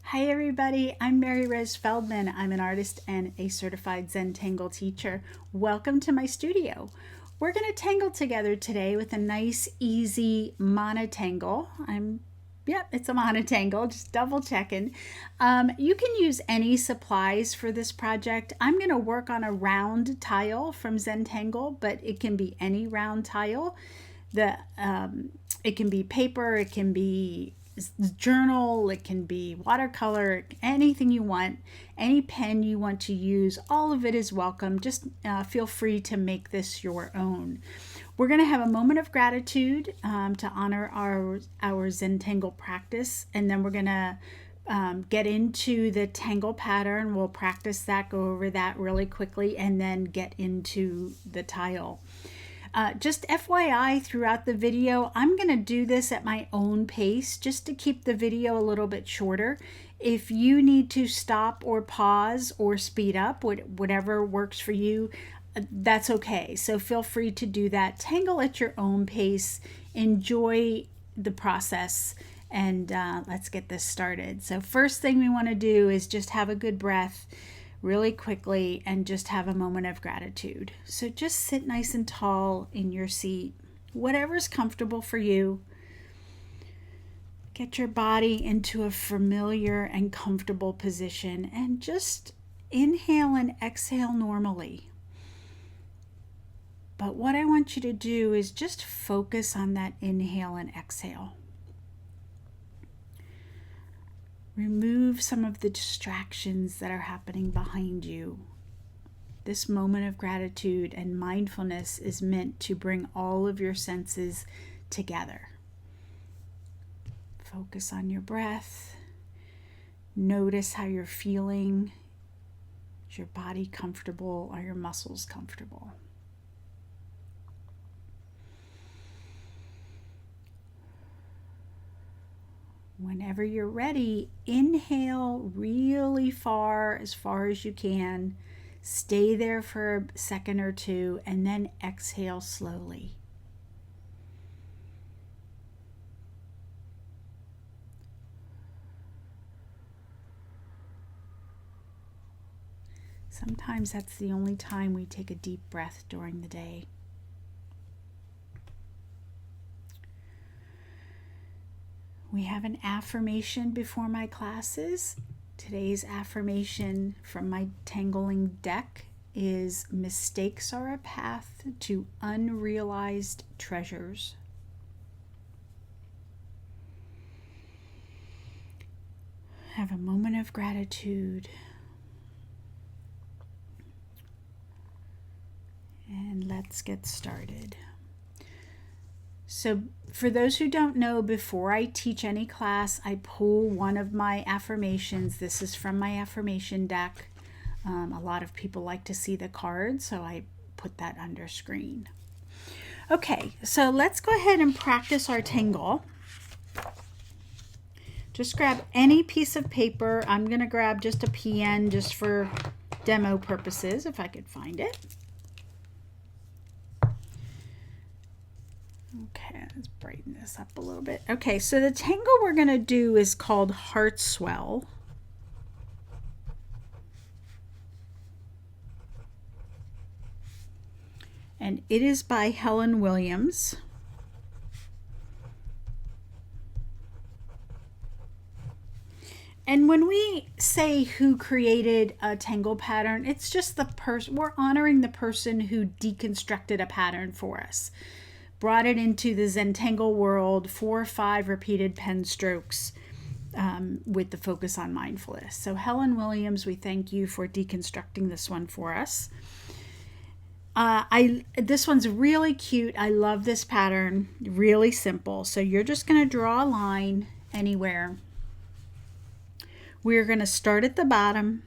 Hi everybody, I'm Mary Rose Feldman. I'm an artist and a certified Zentangle teacher. Welcome to my studio. We're going to tangle together today with a nice, easy monotangle. Yep, it's a monotangle, just double checking. You can use any supplies for this project. I'm going to work on a round tile from Zentangle, but it can be any round tile. It can be paper, it can be journal, it can be watercolor, anything you want, any pen you want to use, all of it is welcome. Just feel free to make this your own. We're going to have a moment of gratitude to honor our Zentangle practice, and then we're going to get into the tangle pattern. We'll practice that, go over that really quickly, and then get into the tile. Just FYI, throughout the video, I'm going to do this at my own pace just to keep the video a little bit shorter. If you need to stop or pause or speed up, whatever works for you, that's okay. So feel free to do that. Tangle at your own pace. Enjoy the process, and let's get this started. So first thing we want to do is just have a good breath really quickly and just have a moment of gratitude. So just sit nice and tall in your seat, whatever's comfortable for you. Get your body into a familiar and comfortable position and just inhale and exhale normally. But what I want you to do is just focus on that inhale and exhale. Remove some of the distractions that are happening behind you. This moment of gratitude and mindfulness is meant to bring all of your senses together. Focus on your breath. Notice how you're feeling. Is your body comfortable? Are your muscles comfortable? Whenever you're ready, inhale really far as you can. Stay there for a second or two, and then exhale slowly. Sometimes that's the only time we take a deep breath during the day. We have an affirmation before my classes. Today's affirmation from my tangling deck is: mistakes are a path to unrealized treasures. Have a moment of gratitude. And let's get started. So for those who don't know, before I teach any class, I pull one of my affirmations. This is from my affirmation deck. A lot of people like to see the card, so I put that under screen. Okay, so let's go ahead and practice our tangle. Just grab any piece of paper. I'm going to grab just a pen just for demo purposes, if I could find it. Okay, let's brighten this up a little bit. Okay, so the tangle we're going to do is called Heart Swell. And it is by Helen Williams. And when we say who created a tangle pattern, it's just the person. We're honoring the person who deconstructed a pattern for us. Brought it into the Zentangle world, 4 or 5 repeated pen strokes with the focus on mindfulness. So Helen Williams, we thank you for deconstructing this one for us. This one's really cute. I love this pattern. Really simple. So you're just going to draw a line anywhere. We're going to start at the bottom,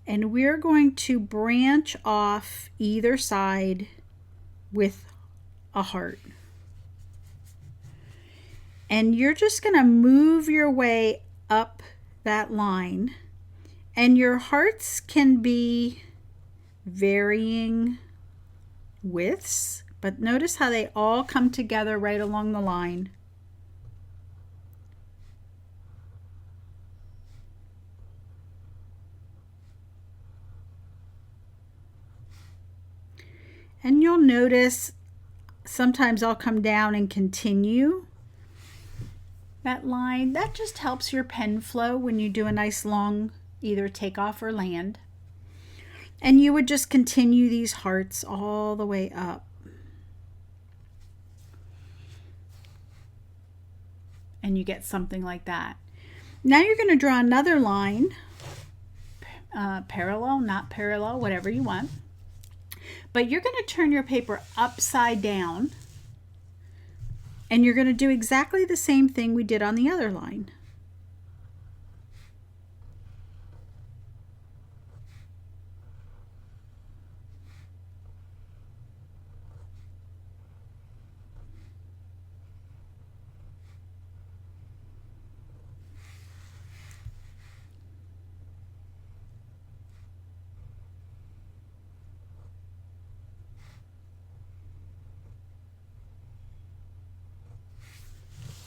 and we're going to branch off either side with a heart. And you're just going to move your way up that line, and your hearts can be varying widths, but notice how they all come together right along the line. And you'll notice sometimes I'll come down and continue that line. That just helps your pen flow when you do a nice long either takeoff or land. And you would just continue these hearts all the way up. And you get something like that. Now you're going to draw another line, parallel, not parallel, whatever you want. But you're going to turn your paper upside down, and you're going to do exactly the same thing we did on the other line.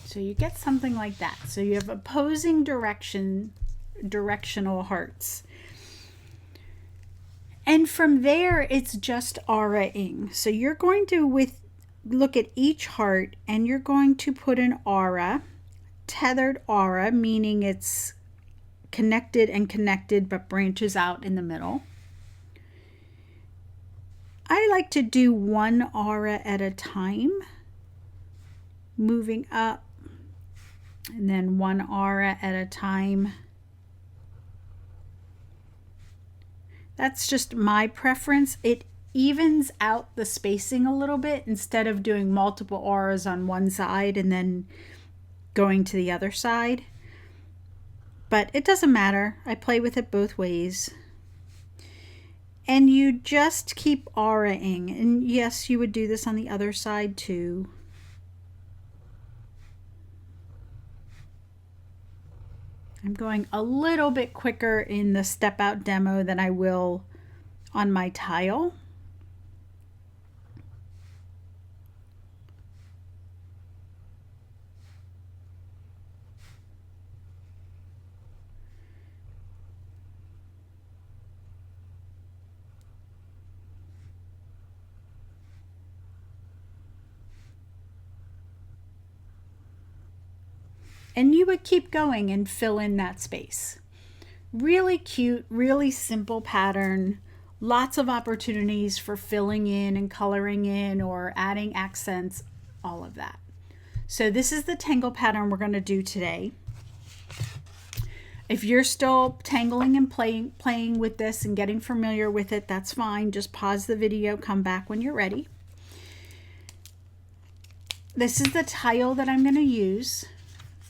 So you get something like that. So you have opposing directional hearts. And from there, it's just aura-ing. So you're going to look at each heart, and you're going to put an aura, tethered aura, meaning it's connected and connected but branches out in the middle. I like to do one aura at a time, moving up, and then one aura at a time. That's just my preference. It evens out the spacing a little bit instead of doing multiple auras on one side and then going to the other side. But it doesn't matter. I play with it both ways. And you just keep aura-ing. And yes, you would do this on the other side too. I'm going a little bit quicker in the step out demo than I will on my tile. And you would keep going and fill in that space. Really cute, really simple pattern. Lots of opportunities for filling in and coloring in or adding accents, all of that. So this is the tangle pattern we're going to do today. If you're still tangling and playing with this and getting familiar with it, that's fine. Just pause the video, come back when you're ready. This is the tile that I'm going to use.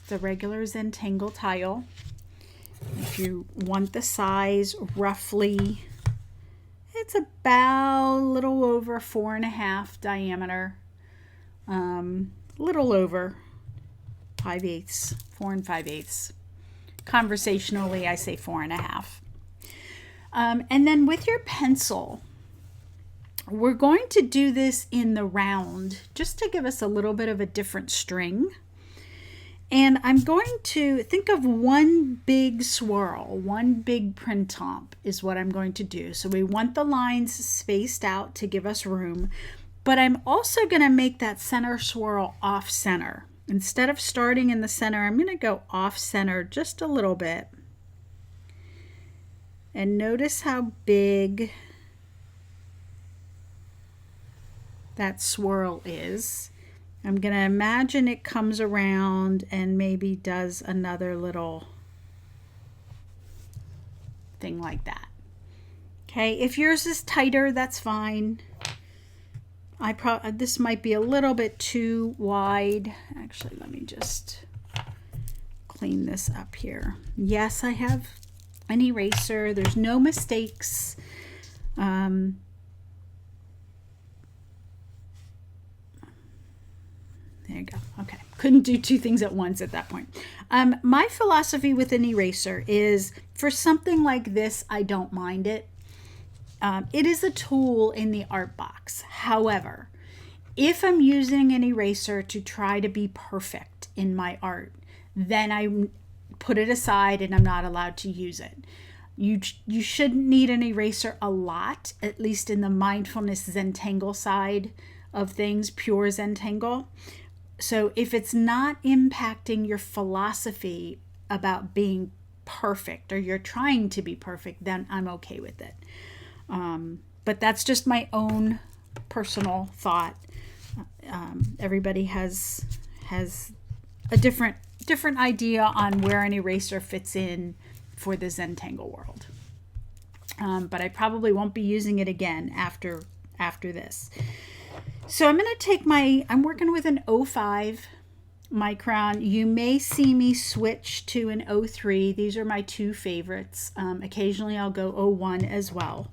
The regular Zentangle tile. If you want the size, roughly, it's about a little over 4.5 diameter, little over 5/8, 4 5/8. Conversationally, I say 4.5. And then with your pencil, we're going to do this in the round just to give us a little bit of a different string. And I'm going to think of one big swirl, one big printemps is what I'm going to do. So we want the lines spaced out to give us room, but I'm also going to make that center swirl off center. Instead of starting in the center, I'm going to go off center just a little bit. And notice how big that swirl is. I'm going to imagine it comes around and maybe does another little thing like that. Okay, if yours is tighter, that's fine. This might be a little bit too wide. Actually, let me just clean this up here. Yes, I have an eraser. There's no mistakes. There you go. Okay. Couldn't do two things at once at that point. My philosophy with an eraser is for something like this, I don't mind it. It is a tool in the art box. However, if I'm using an eraser to try to be perfect in my art, then I put it aside and I'm not allowed to use it. You shouldn't need an eraser a lot, at least in the mindfulness Zentangle side of things, pure Zentangle. So if it's not impacting your philosophy about being perfect, or you're trying to be perfect, then I'm okay with it. But that's just my own personal thought. Everybody has a different idea on where an eraser fits in for the Zentangle world. But I probably won't be using it again after this. So I'm going to take I'm working with an 05 micron. You may see me switch to an 03. These are my two favorites. Occasionally I'll go 01 as well.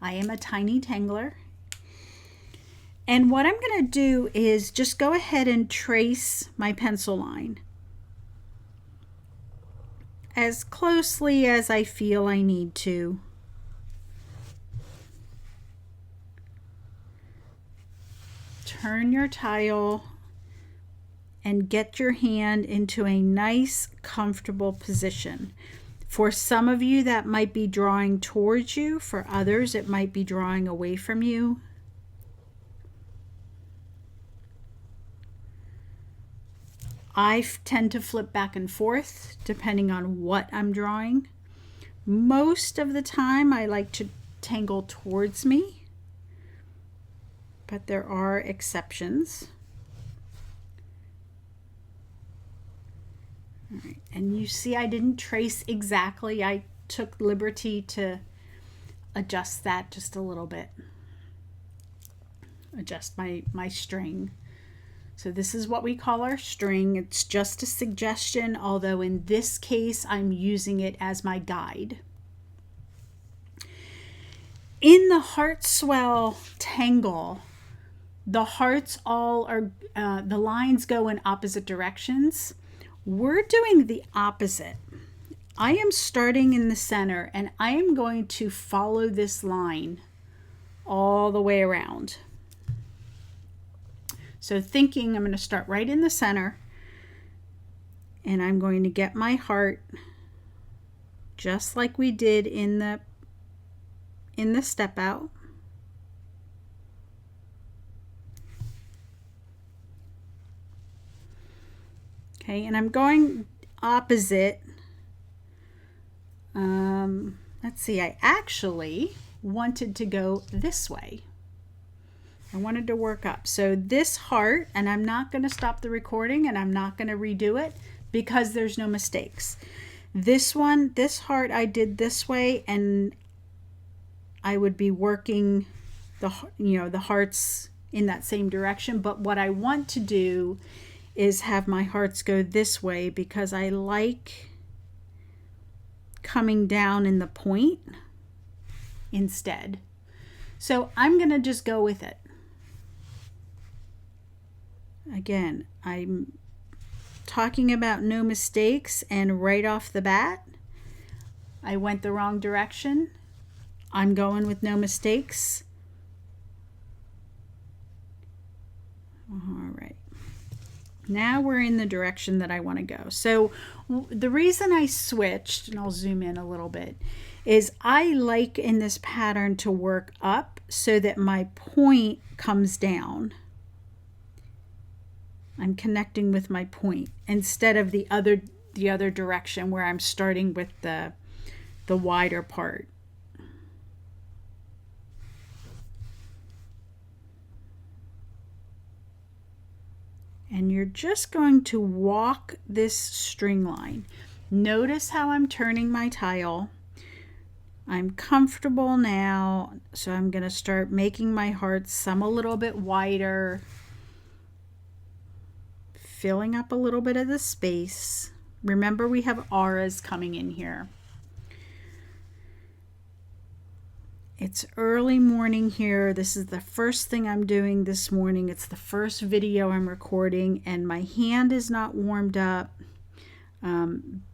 I am a tiny tangler. And what I'm going to do is just go ahead and trace my pencil line as closely as I feel I need to. Turn your tile and get your hand into a nice, comfortable position. For some of you, that might be drawing towards you. For others, it might be drawing away from you. I tend to flip back and forth depending on what I'm drawing. Most of the time, I like to tangle towards me, but there are exceptions. All right. And you see I didn't trace exactly. I took liberty to adjust that just a little bit. Adjust my string. So this is what we call our string. It's just a suggestion, although in this case I'm using it as my guide. In the heart swell tangle, the hearts all are, the lines go in opposite directions. We're doing the opposite. I am starting in the center and I am going to follow this line all the way around. So thinking I'm going to start right in the center and I'm going to get my heart just like we did in the step out. Okay, and I'm going opposite. Let's see, I actually wanted to go this way. I wanted to work up. So this heart, and I'm not going to stop the recording and I'm not going to redo it because there's no mistakes. This one, this heart I did this way, and I would be working the hearts in that same direction. But what I want to do is have my hearts go this way because I like coming down in the point instead. So I'm going to just go with it. Again, I'm talking about no mistakes, and right off the bat, I went the wrong direction. I'm going with no mistakes. All right. Now we're in the direction that I want to go. So the reason I switched, and I'll zoom in a little bit, is I like in this pattern to work up so that my point comes down. I'm connecting with my point instead of the other direction where I'm starting with the wider part. And you're just going to walk this string line. Notice how I'm turning my tile. I'm comfortable now, so I'm going to start making my hearts some a little bit wider, filling up a little bit of the space. Remember, we have auras coming in here. It's early morning here. This is the first thing I'm doing this morning. It's the first video I'm recording, and my hand is not warmed up.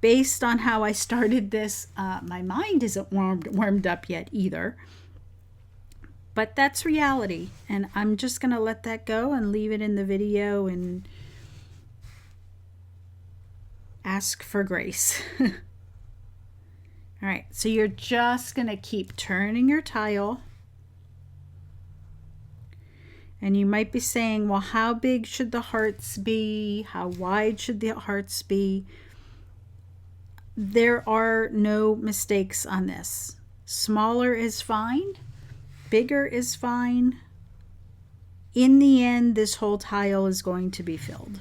Based on how I started this, my mind isn't warmed up yet either. But that's reality, and I'm just going to let that go and leave it in the video and ask for grace. All right, so you're just going to keep turning your tile. And you might be saying, well, how big should the hearts be? How wide should the hearts be? There are no mistakes on this. Smaller is fine. Bigger is fine. In the end, this whole tile is going to be filled.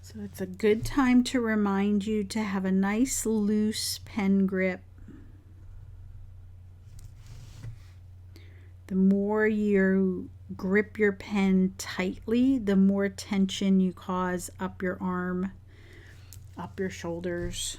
So it's a good time to remind you to have a nice loose pen grip. The more you grip your pen tightly, the more tension you cause up your arm, up your shoulders.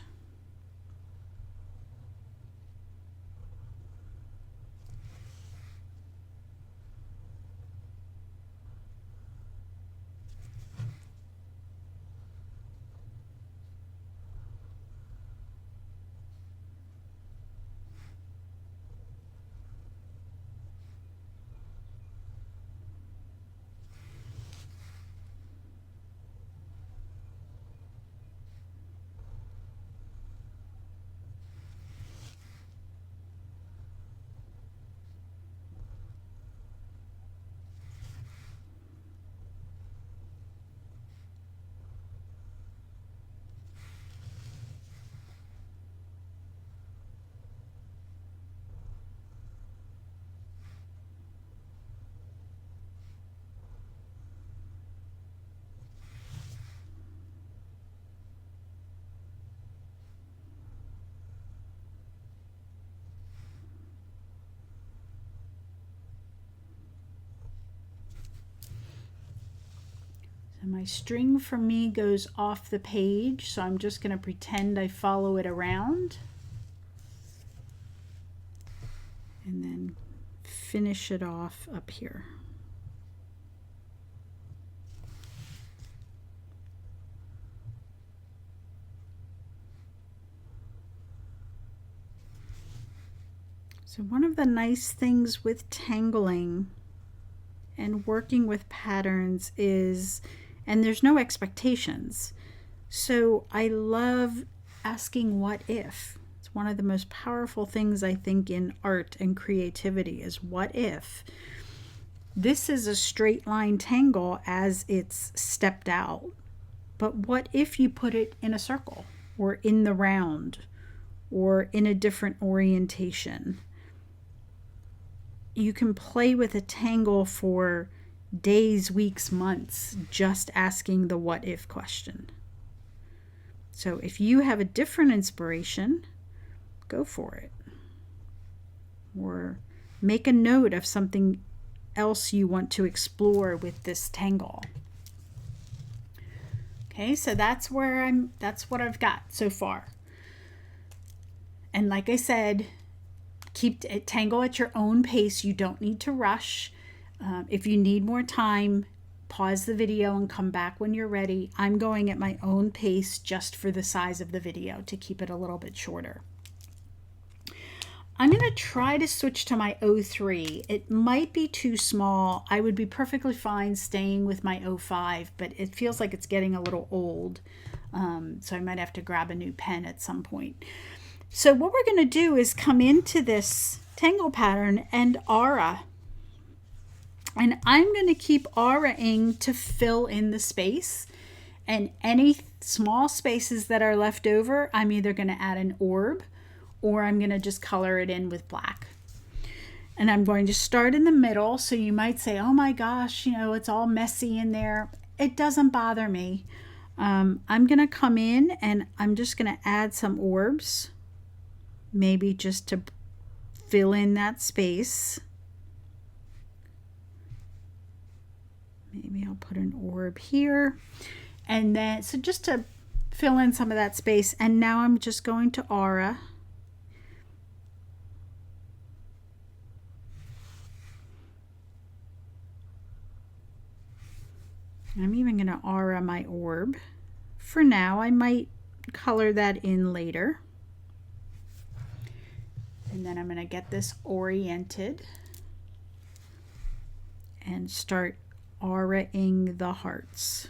And my string for me goes off the page, so I'm just going to pretend I follow it around. And then finish it off up here. So one of the nice things with tangling and working with patterns is, and there's no expectations. So I love asking what if. It's one of the most powerful things I think in art and creativity is what if. This is a straight line tangle as it's stepped out. But what if you put it in a circle or in the round or in a different orientation? You can play with a tangle for days, weeks, months, just asking the what if question. So if you have a different inspiration, go for it. Or make a note of something else you want to explore with this tangle. Okay, so that's what I've got so far. And like I said, keep it tangle at your own pace. You don't need to rush. If you need more time, pause the video and come back when you're ready. I'm going at my own pace just for the size of the video to keep it a little bit shorter. I'm going to try to switch to my 03. It might be too small. I would be perfectly fine staying with my 05, but it feels like it's getting a little old. So I might have to grab a new pen at some point. So what we're going to do is come into this tangle pattern and aura. And I'm going to keep auraing to fill in the space. And any small spaces that are left over, I'm either going to add an orb or I'm going to just color it in with black. And I'm going to start in the middle. So you might say, oh my gosh, it's all messy in there. It doesn't bother me. I'm going to come in and I'm just going to add some orbs. Maybe just to fill in that space. Maybe I'll put an orb here. And then, so just to fill in some of that space. And now I'm just going to aura. I'm even going to aura my orb. For now, I might color that in later. And then I'm going to get this oriented and start auraing the hearts.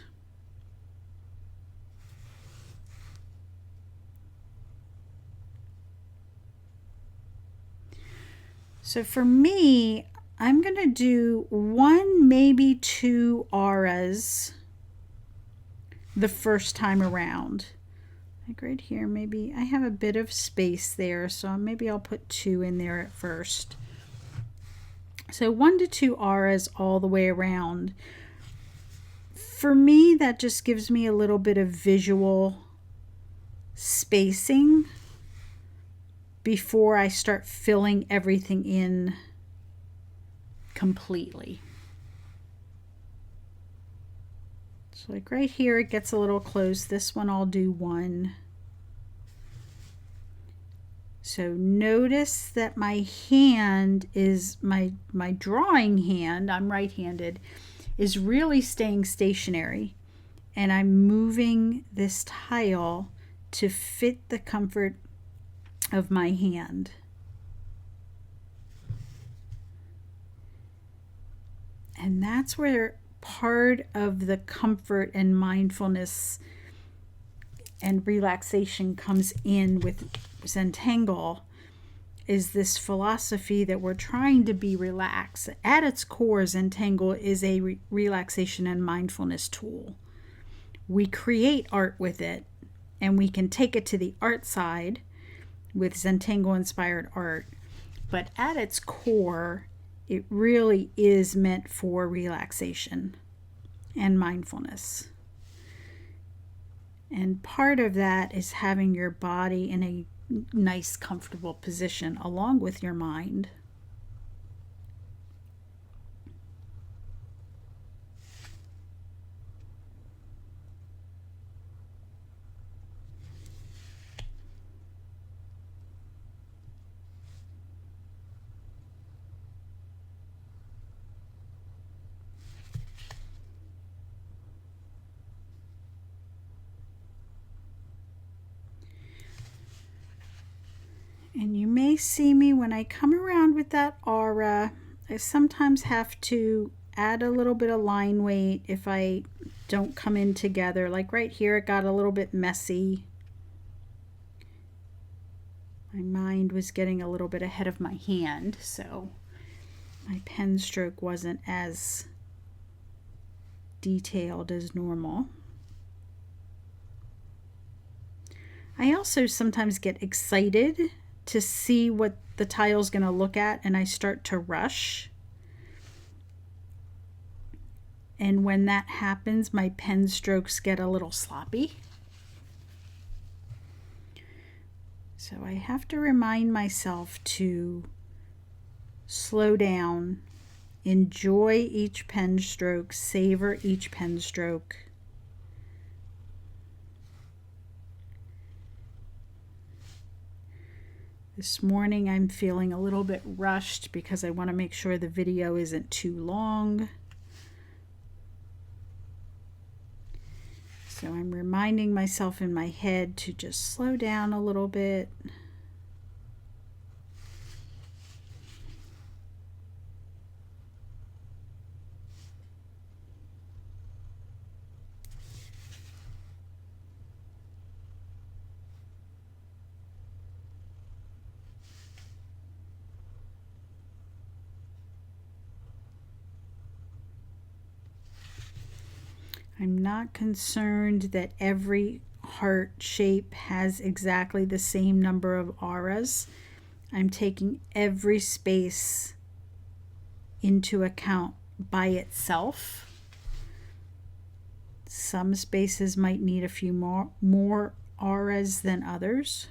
So for me, I'm going to do 1, maybe 2 auras the first time around. Like right here, maybe I have a bit of space there, so maybe I'll put 2 in there at first. So 1 to 2 auras all the way around. For me, that just gives me a little bit of visual spacing before I start filling everything in completely. So like right here, it gets a little close. This one I'll do 1. So notice that my hand is, my drawing hand, I'm right-handed, is really staying stationary. And I'm moving this tile to fit the comfort of my hand. And that's where part of the comfort and mindfulness and relaxation comes in with Zentangle, is this philosophy that we're trying to be relaxed. At its core, Zentangle is a relaxation and mindfulness tool. We create art with it, and we can take it to the art side with Zentangle inspired art. But at its core, it really is meant for relaxation and mindfulness. And part of that is having your body in a nice, comfortable position along with your mind. And you may see me when I come around with that aura, I sometimes have to add a little bit of line weight if I don't come in together. Like right here, it got a little bit messy. My mind was getting a little bit ahead of my hand, so my pen stroke wasn't as detailed as normal. I also sometimes get excited to see what the tile's going to look at, and I start to rush. And when that happens, my pen strokes get a little sloppy. So I have to remind myself to slow down, enjoy each pen stroke, savor each pen stroke. This morning I'm feeling a little bit rushed because I want to make sure the video isn't too long. So I'm reminding myself in my head to just slow down a little bit. I'm not concerned that every heart shape has exactly the same number of auras. I'm taking every space into account by itself. Some spaces might need a few more auras than others.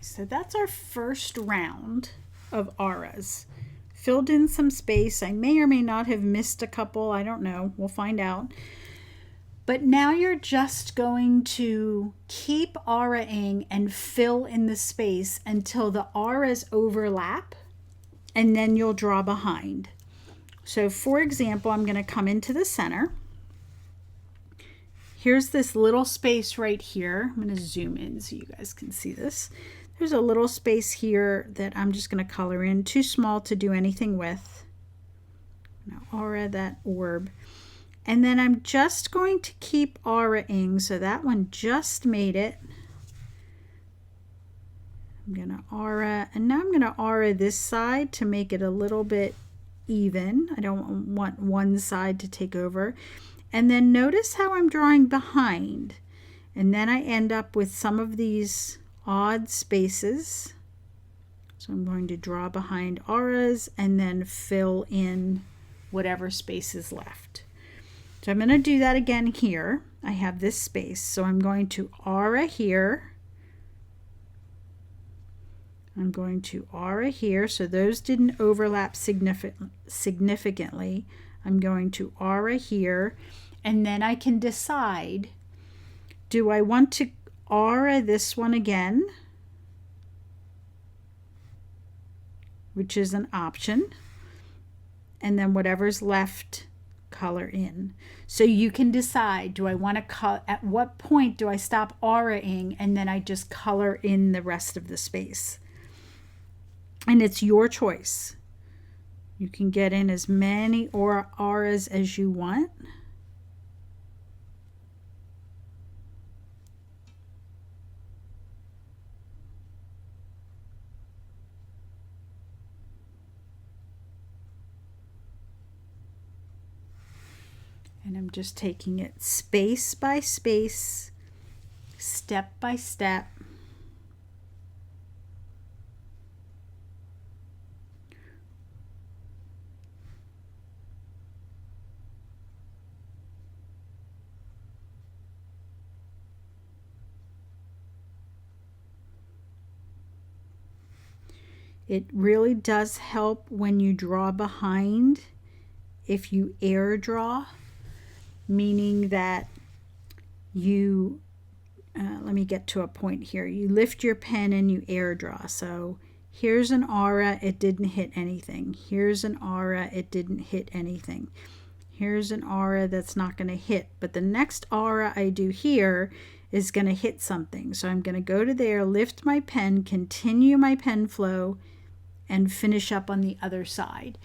So that's our first round of auras. Filled in some space. I may or may not have missed a couple. I don't know. We'll find out. But now you're just going to keep auraing and fill in the space until the auras overlap, and then you'll draw behind. So for example, I'm going to come into the center. Here's this little space right here. I'm going to zoom in so you guys can see this. There's a little space here that I'm just going to color in. Too small to do anything with. Now aura that orb. And then I'm just going to keep auraing. So that one just made it. I'm going to aura. And now I'm going to aura this side to make it a little bit even. I don't want one side to take over. And then notice how I'm drawing behind. And then I end up with some of these odd spaces. So I'm going to draw behind auras and then fill in whatever space is left. So I'm going to do that again here. I have this space. So I'm going to aura here. I'm going to aura here. So those didn't overlap significantly. I'm going to aura here. And then I can decide, do I want to aura this one again, which is an option, and then whatever's left, color in. So you can decide, do I want to at what point do I stop auraing and then I just color in the rest of the space. And it's your choice. You can get in as many auras as you want. And I'm just taking it space by space, step by step. It really does help when you draw behind if you air draw, meaning that you, let me get to a point here. You lift your pen and you air draw. So here's an aura, it didn't hit anything. Here's an aura, it didn't hit anything. Here's an aura that's not going to hit, but the next aura I do here is going to hit something. So I'm going to go to there, lift my pen, continue my pen flow, and finish up on the other side.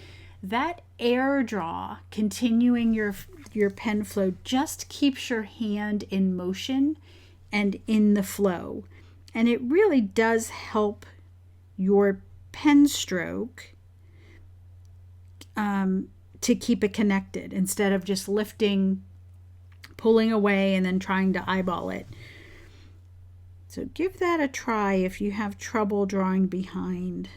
That air draw, continuing your pen flow, just keeps your hand in motion and in the flow. And it really does help your pen stroke to keep it connected instead of just lifting, pulling away, and then trying to eyeball it. So give that a try if you have trouble drawing behind.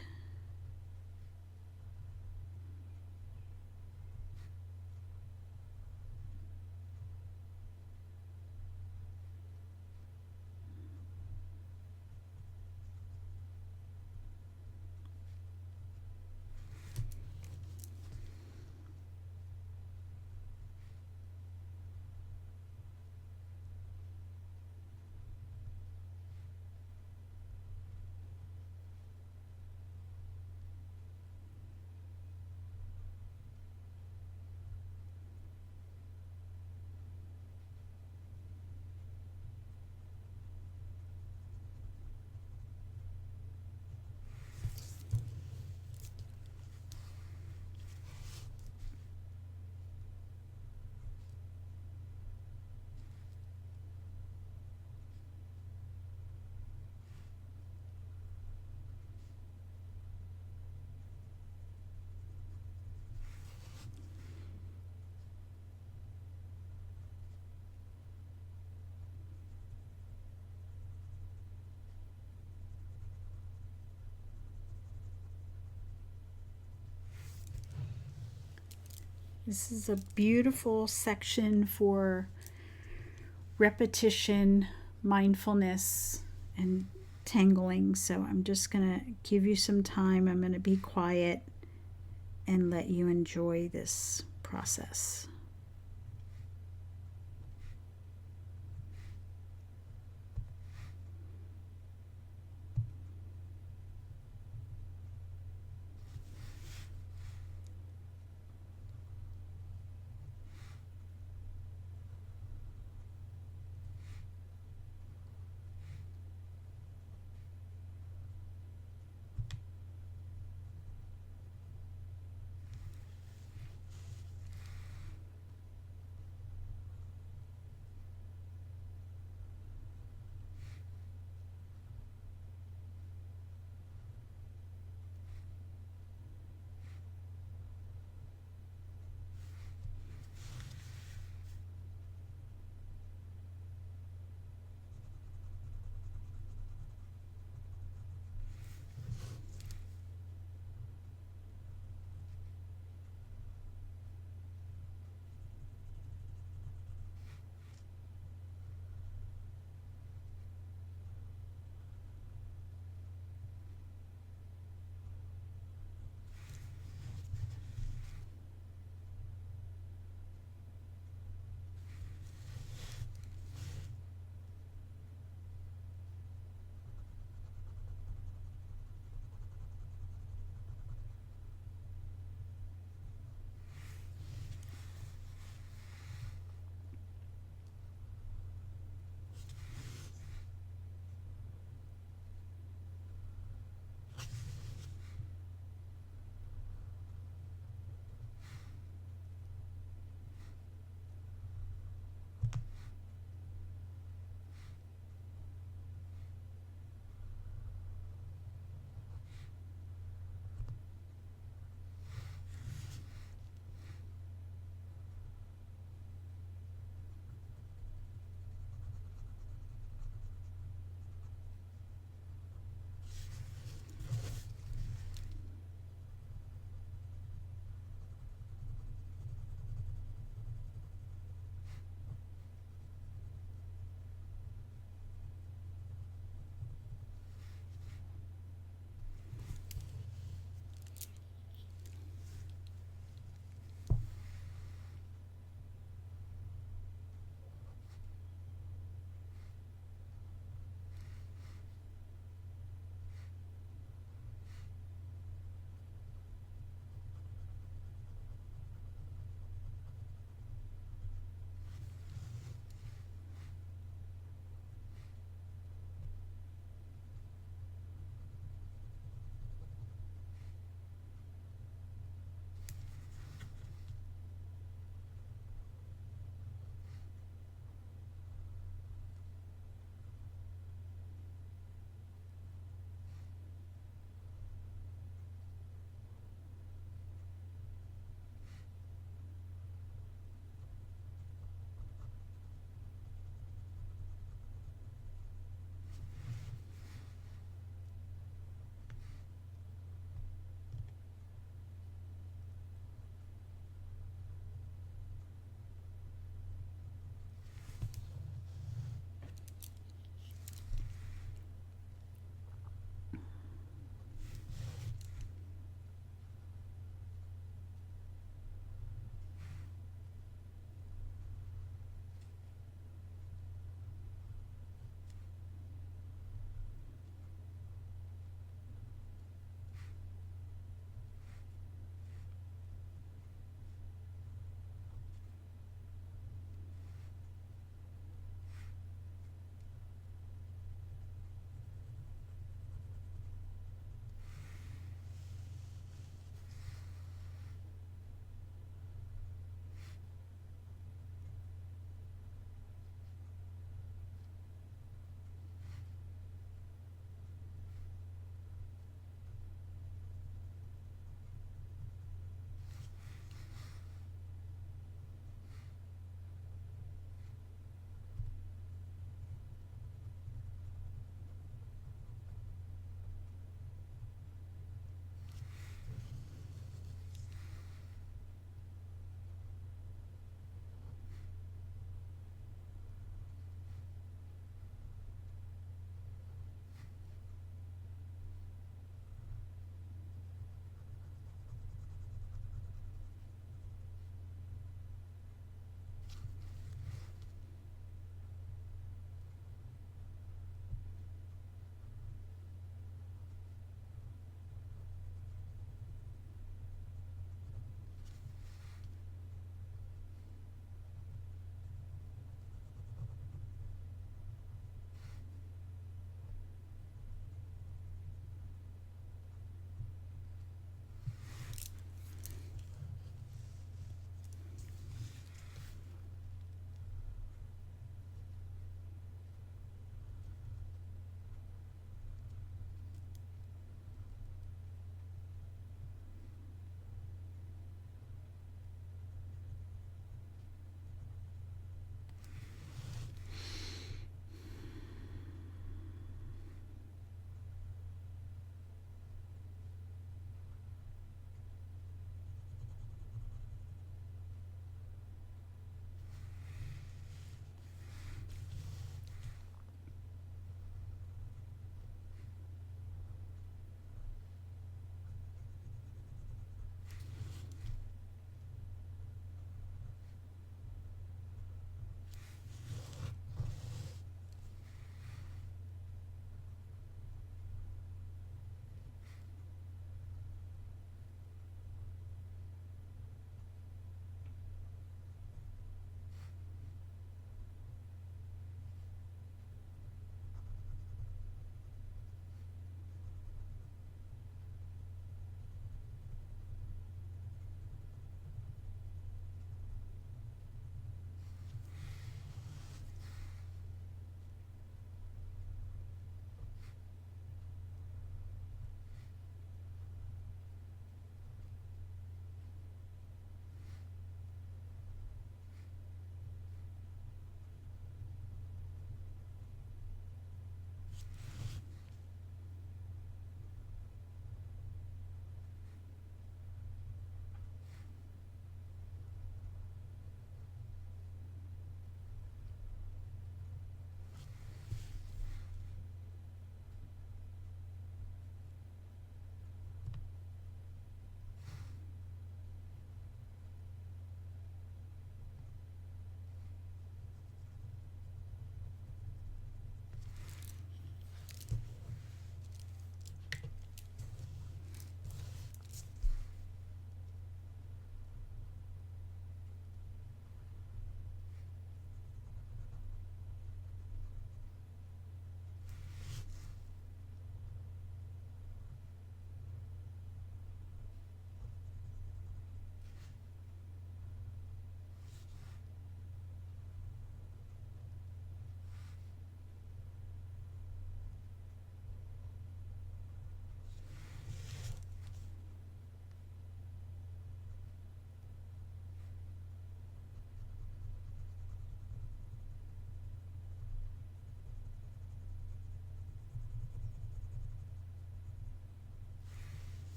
This is a beautiful section for repetition, mindfulness, and tangling, so I'm just going to give you some time. I'm going to be quiet and let you enjoy this process.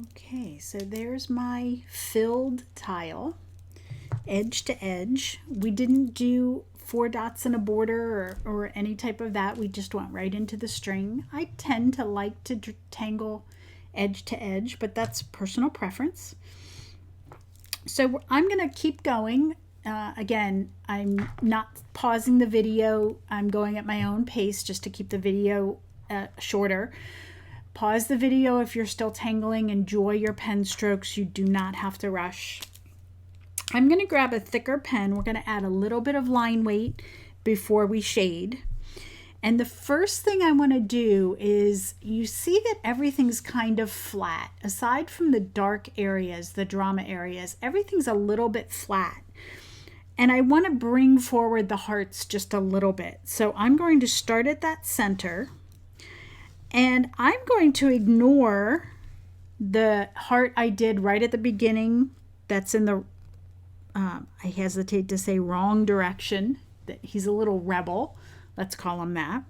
Okay, so there's my filled tile, edge to edge. We didn't do 4 dots in a border or any type of that. We just went right into the string. I tend to like to tangle edge to edge, but that's personal preference. So I'm going to keep going. Again, I'm not pausing the video. I'm going at my own pace just to keep the video shorter. Pause the video if you're still tangling. Enjoy your pen strokes. You do not have to rush. I'm going to grab a thicker pen. We're going to add a little bit of line weight before we shade. And the first thing I want to do is, you see that everything's kind of flat. Aside from the dark areas, the drama areas, everything's a little bit flat. And I want to bring forward the hearts just a little bit. So I'm going to start at that center. And I'm going to ignore the heart I did right at the beginning. That's in the, I hesitate to say wrong direction. That he's a little rebel. Let's call him that.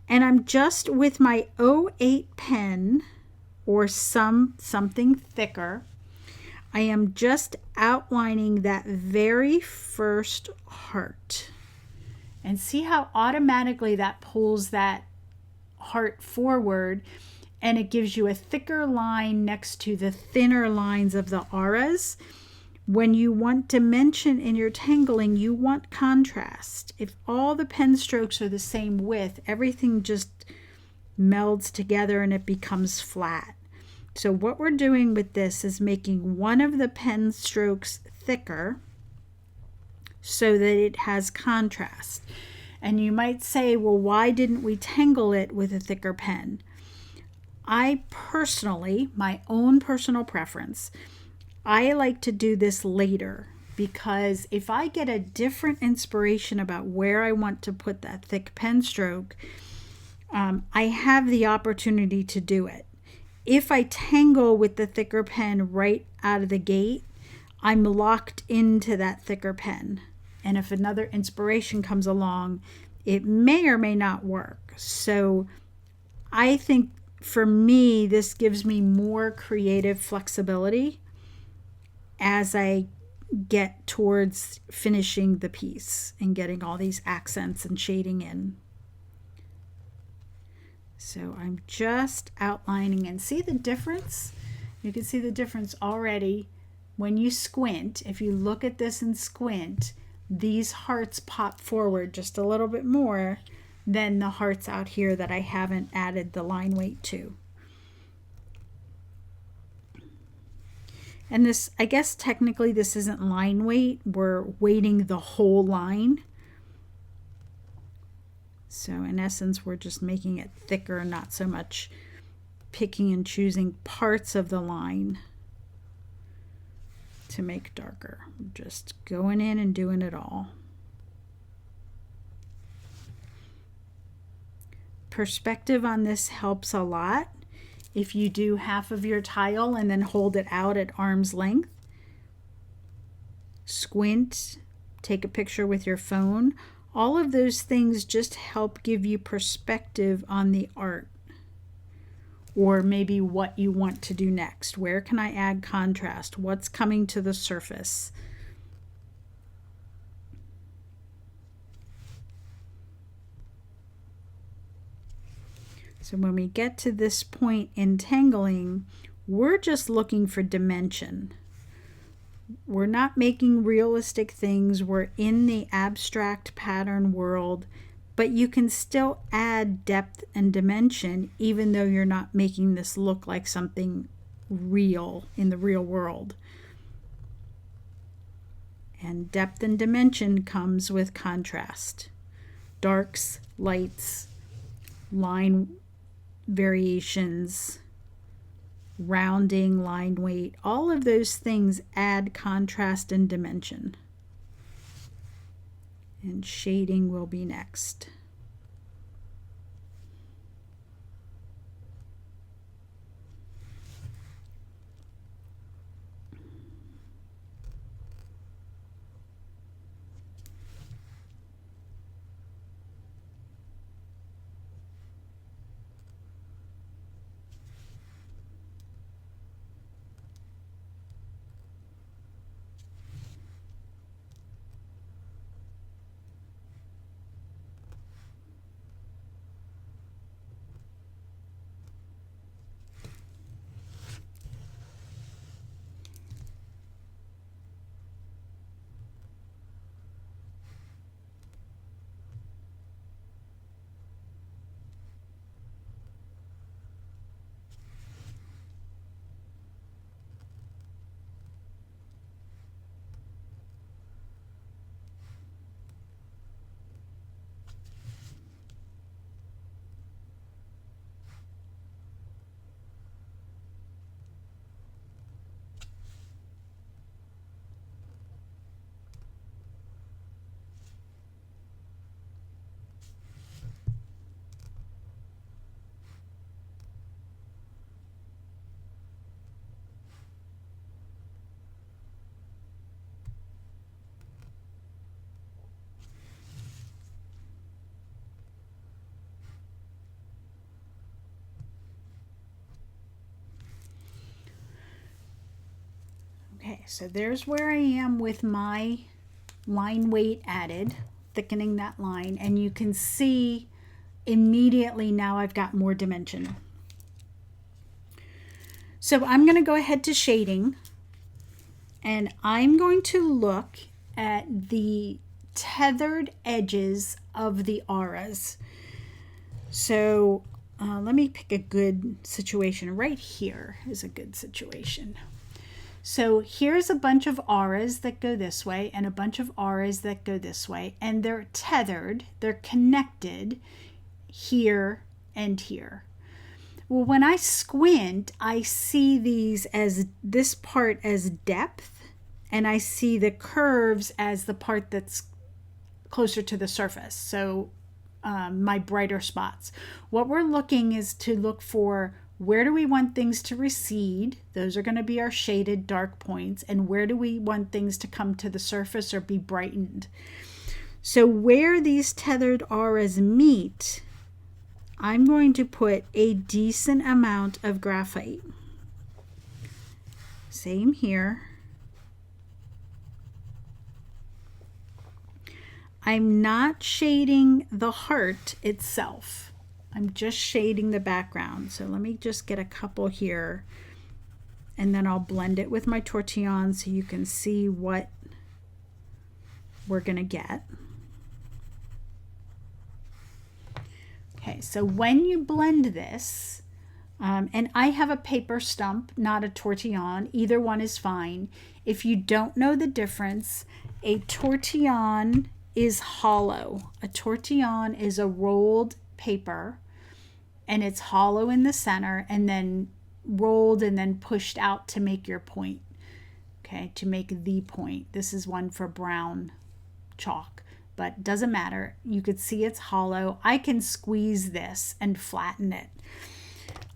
And I'm just with my 08 pen or something thicker, I am just outlining that very first heart. And see how automatically that pulls that heart forward, and it gives you a thicker line next to the thinner lines of the auras. When you want dimension in your tangling, you want contrast. If all the pen strokes are the same width, everything just melds together and it becomes flat. So what we're doing with this is making one of the pen strokes thicker so that it has contrast. And you might say, well, why didn't we tangle it with a thicker pen? I personally, my own personal preference, I like to do this later, because if I get a different inspiration about where I want to put that thick pen stroke, I have the opportunity to do it. If I tangle with the thicker pen right out of the gate, I'm locked into that thicker pen. And if another inspiration comes along, it may or may not work. So I think for me, this gives me more creative flexibility as I get towards finishing the piece and getting all these accents and shading in. So I'm just outlining, and see the difference? You can see the difference already when you squint. If you look at this and squint, these hearts pop forward just a little bit more than the hearts out here that I haven't added the line weight to. And this, I guess technically this isn't line weight, we're weighting the whole line. So in essence, we're just making it thicker, not so much picking and choosing parts of the line to make darker. Just going in and doing it all. Perspective on this helps a lot. If you do half of your tile and then hold it out at arm's length, squint, take a picture with your phone, all of those things just help give you perspective on the art, or maybe what you want to do next. Where can I add contrast? What's coming to the surface? So when we get to this point in tangling, we're just looking for dimension. We're not making realistic things. We're in the abstract pattern world, but you can still add depth and dimension even though you're not making this look like something real in the real world. And depth and dimension comes with contrast. Darks, lights, line variations, rounding, line weight, all of those things add contrast and dimension. And shading will be next. So there's where I am with my line weight added, thickening that line, and you can see immediately now I've got more dimension. So I'm going to go ahead to shading, and I'm going to look at the tethered edges of the auras. So let me pick a good situation. Right here is a good situation. So here's a bunch of auras that go this way and a bunch of auras that go this way, and they're tethered, they're connected here and here. Well, when I squint, I see these as this part as depth, and I see the curves as the part that's closer to the surface. So my brighter spots. What we're looking is to look for, where do we want things to recede? Those are going to be our shaded dark points. And where do we want things to come to the surface or be brightened? So where these tethered auras meet, I'm going to put a decent amount of graphite. Same here. I'm not shading the heart itself. I'm just shading the background. So let me just get a couple here, and then I'll blend it with my tortillon so you can see what we're going to get. Okay, so when you blend this, and I have a paper stump, not a tortillon. Either one is fine. If you don't know the difference, a tortillon is hollow. A tortillon is a rolled paper, and it's hollow in the center and then rolled and then pushed out to make your point. Okay, to make the point. This is one for brown chalk, but doesn't matter. You could see it's hollow. I can squeeze this and flatten it.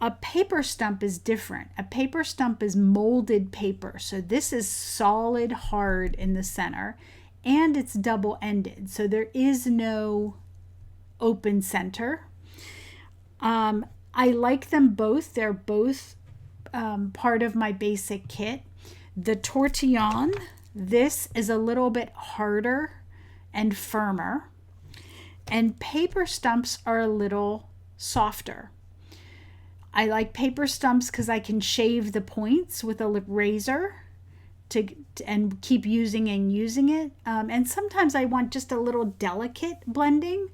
A paper stump is different. A paper stump is molded paper. So this is solid, hard in the center, and it's double-ended. So there is no open center. I like them both. They're both part of my basic kit. The tortillon, this is a little bit harder and firmer, and paper stumps are a little softer. I like paper stumps because I can shave the points with a razor and keep using it. And sometimes I want just a little delicate blending.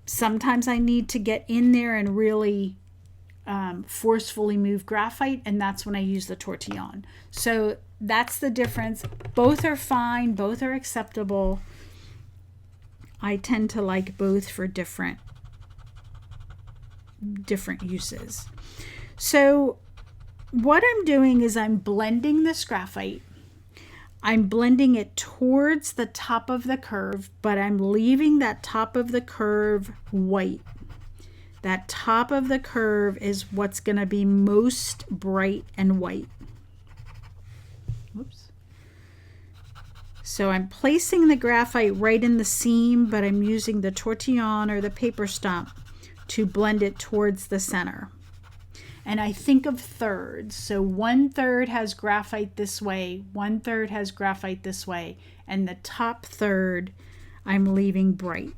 Sometimes I need to get in there and really forcefully move graphite, and that's when I use the tortillon. So that's the difference. Both are fine. Both are acceptable. I tend to like both for different uses. So what I'm doing is I'm blending this graphite. I'm blending it towards the top of the curve, but I'm leaving that top of the curve white. That top of the curve is what's going to be most bright and white. Whoops. So I'm placing the graphite right in the seam, but I'm using the tortillon or the paper stump to blend it towards the center. And I think of thirds. So 1/3 has graphite this way, 1/3 has graphite this way, and the top third I'm leaving bright.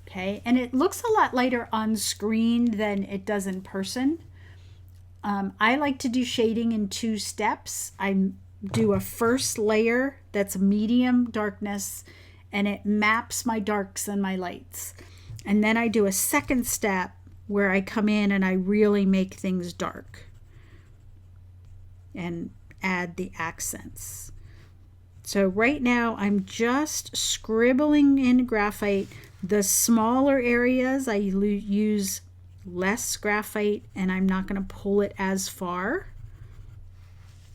Okay, and it looks a lot lighter on screen than it does in person. I like to do shading in 2 steps. I do a first layer that's medium darkness, and it maps my darks and my lights. And then I do a second step where I come in and I really make things dark and add the accents. So right now I'm just scribbling in graphite. The smaller areas I use less graphite, and I'm not going to pull it as far.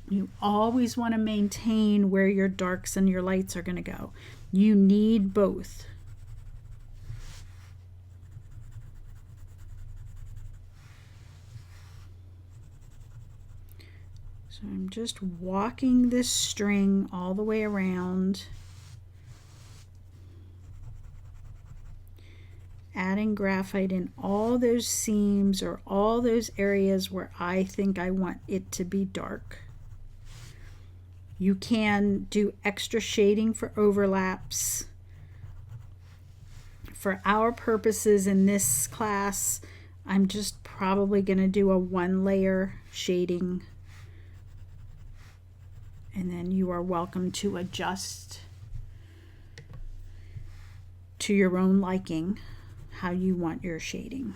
You always want to maintain where your darks and your lights are going to go. You need both. So I'm just walking this string all the way around, adding graphite in all those seams or all those areas where I think I want it to be dark. You can do extra shading for overlaps. For our purposes in this class, I'm just probably going to do a 1-layer shading, and then you are welcome to adjust to your own liking how you want your shading.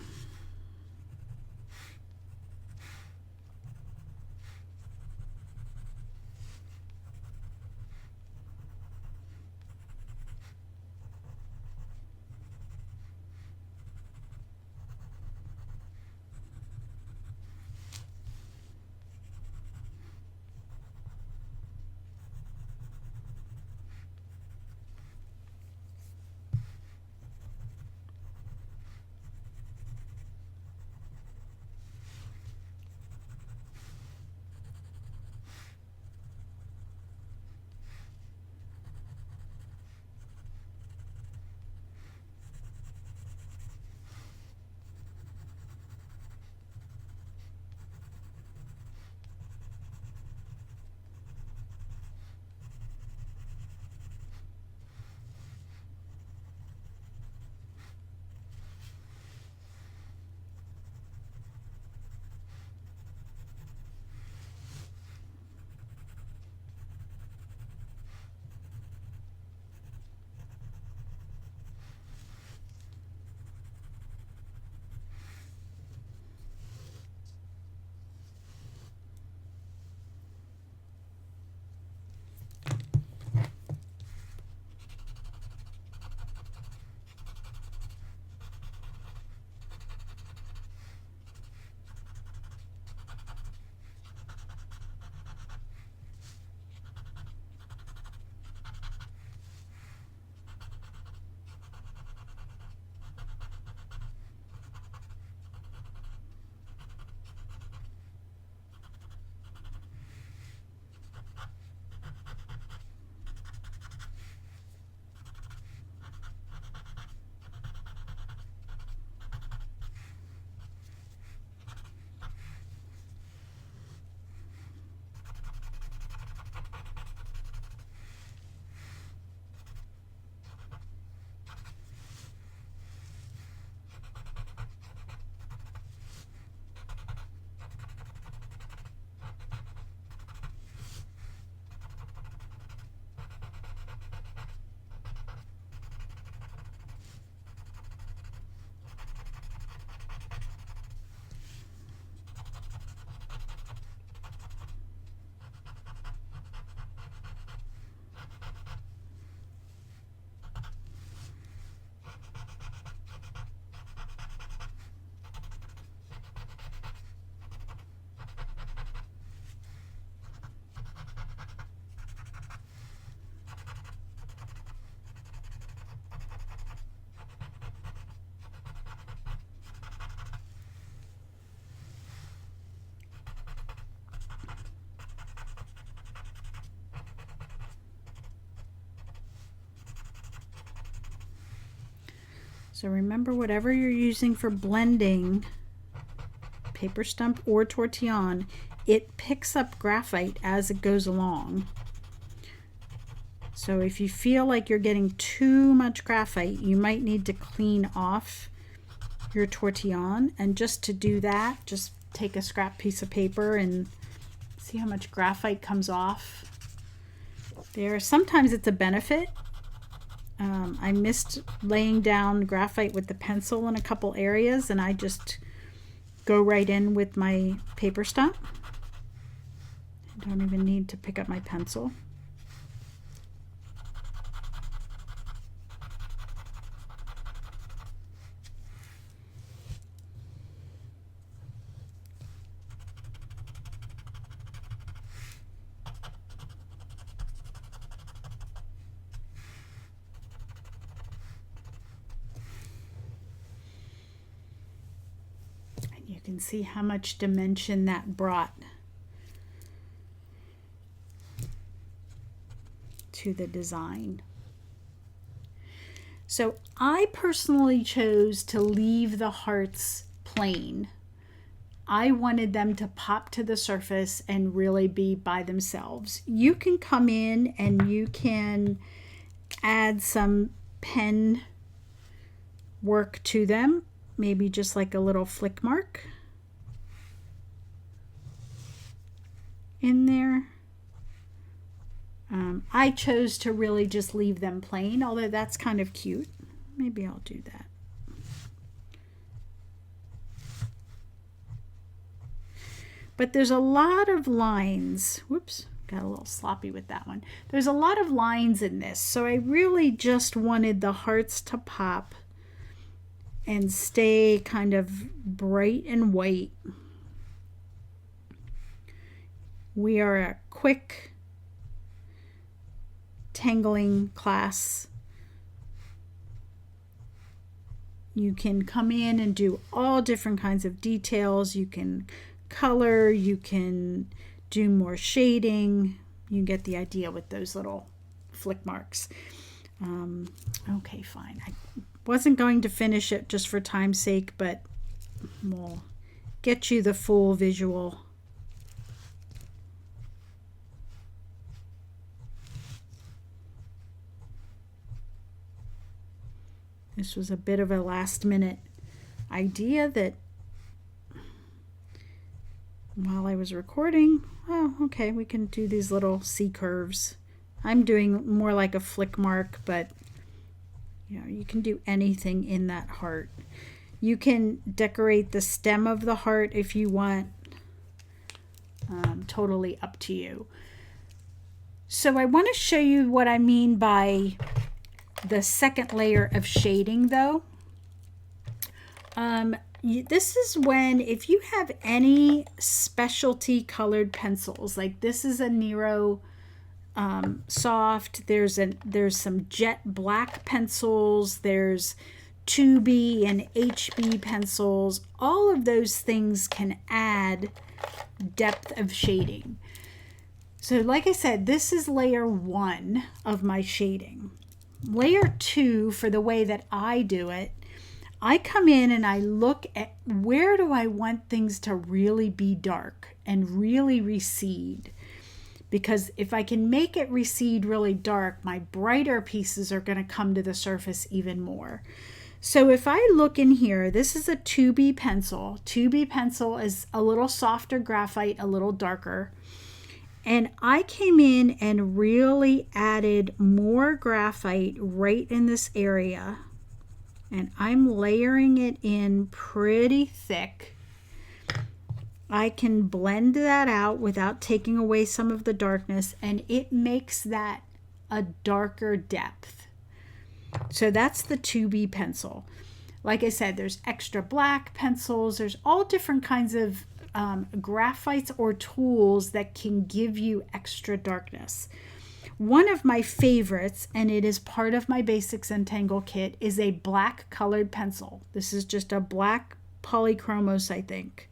So remember, whatever you're using for blending, paper stump or tortillon, it picks up graphite as it goes along. So if you feel like you're getting too much graphite, you might need to clean off your tortillon. And just to do that, just take a scrap piece of paper and see how much graphite comes off there. Sometimes it's a benefit. I missed laying down graphite with the pencil in a couple areas, and I just go right in with my paper stump. I don't even need to pick up my pencil. You can see how much dimension that brought to the design. So I personally chose to leave the hearts plain. I wanted them to pop to the surface and really be by themselves. You can come in and you can add some pen work to them, maybe just like a little flick mark in there. I chose to really just leave them plain, although that's kind of cute. Maybe I'll do that. But there's a lot of lines. Whoops, got a little sloppy with that one. There's a lot of lines in this, so I really just wanted the hearts to pop and stay kind of bright and white. We are a quick tangling class. You can come in and do all different kinds of details. You can color, you can do more shading. You get the idea with those little flick marks. Okay, fine. I wasn't going to finish it just for time's sake, but we'll get you the full visual. This was a bit of a last minute idea that while I was recording, oh, okay, we can do these little C curves. I'm doing more like a flick mark, but you know, you can do anything in that heart. You can decorate the stem of the heart if you want. Totally up to you. So I want to show you what I mean by the second layer of shading, though. This is when, if you have any specialty colored pencils, like this is a Nero soft, there's some jet black pencils, there's 2B and HB pencils, all of those things can add depth of shading. So like I said, this is layer 1 of my shading. Layer 2, for the way that I do it, I come in and I look at where do I want things to really be dark and really recede. Because if I can make it recede really dark, my brighter pieces are going to come to the surface even more. So if I look in here, this is a 2B pencil. 2B pencil is a little softer graphite, a little darker. And I came in and really added more graphite right in this area. And I'm layering it in pretty thick. I can blend that out without taking away some of the darkness, and it makes that a darker depth. So that's the 2B pencil. Like I said, there's extra black pencils. There's all different kinds of graphites or tools that can give you extra darkness. One of my favorites, and it is part of my Basic Zentangle kit, is a black colored pencil. This is just a black polychromos, I think.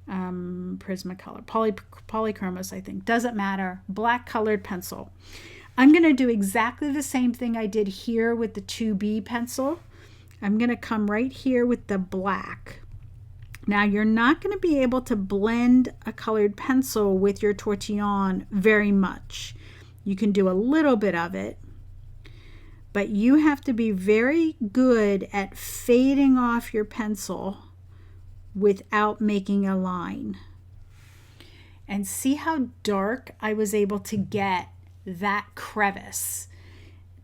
Prismacolor. Polychromos, I think. Doesn't matter. Black colored pencil. I'm going to do exactly the same thing I did here with the 2B pencil. I'm going to come right here with the black. Now, you're not going to be able to blend a colored pencil with your tortillon very much. You can do a little bit of it, but you have to be very good at fading off your pencil without making a line. And see how dark I was able to get that crevice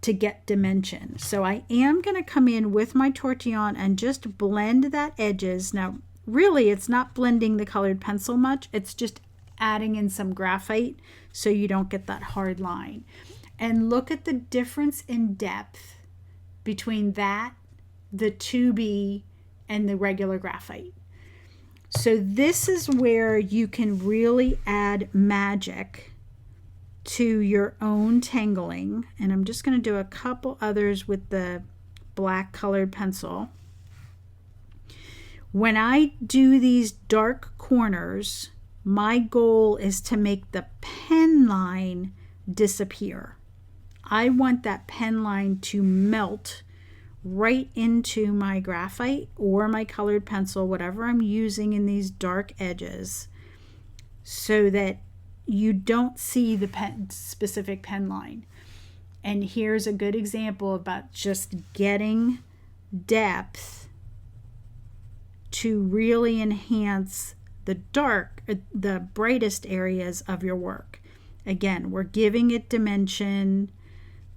to get dimension. So I am going to come in with my tortillon and just blend that edges. Now, really, it's not blending the colored pencil much. It's just adding in some graphite so you don't get that hard line. And look at the difference in depth between that, the 2B, and the regular graphite. So this is where you can really add magic to your own tangling. And I'm just going to do a couple others with the black colored pencil. When I do these dark corners, my goal is to make the pen line disappear. I want that pen line to melt right into my graphite or my colored pencil, whatever I'm using in these dark edges, so that you don't see the specific pen line. And here's a good example about just getting depth to really enhance the brightest areas of your work. Again, we're giving it dimension,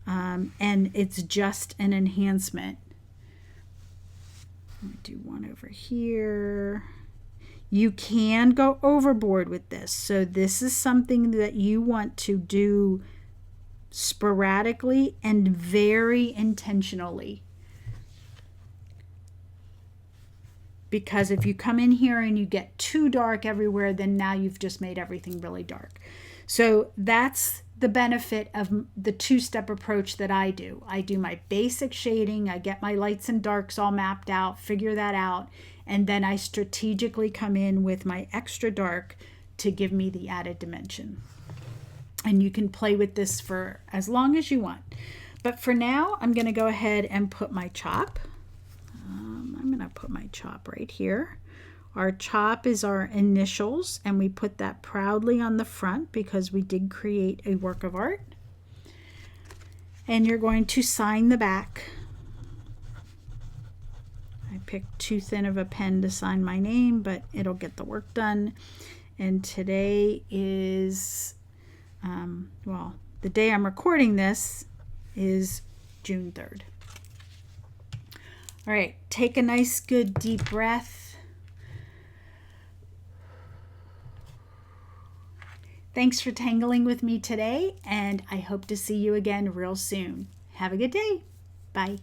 and it's just an enhancement. Let me do one over here. You can go overboard with this. So this is something that you want to do sporadically and very intentionally. Because if you come in here and you get too dark everywhere, then now you've just made everything really dark. So that's the benefit of the two-step approach that I do. I do my basic shading, I get my lights and darks all mapped out, figure that out, and then I strategically come in with my extra dark to give me the added dimension. And you can play with this for as long as you want. But for now, I'm going to go ahead and put my chop. I'm going to put my chop right here. Our chop is our initials, and we put that proudly on the front because we did create a work of art. And you're going to sign the back. I picked too thin of a pen to sign my name, but it'll get the work done. And today is, well, the day I'm recording this is June 3rd. All right, take a nice, good, deep breath. Thanks for tangling with me today, and I hope to see you again real soon. Have a good day. Bye.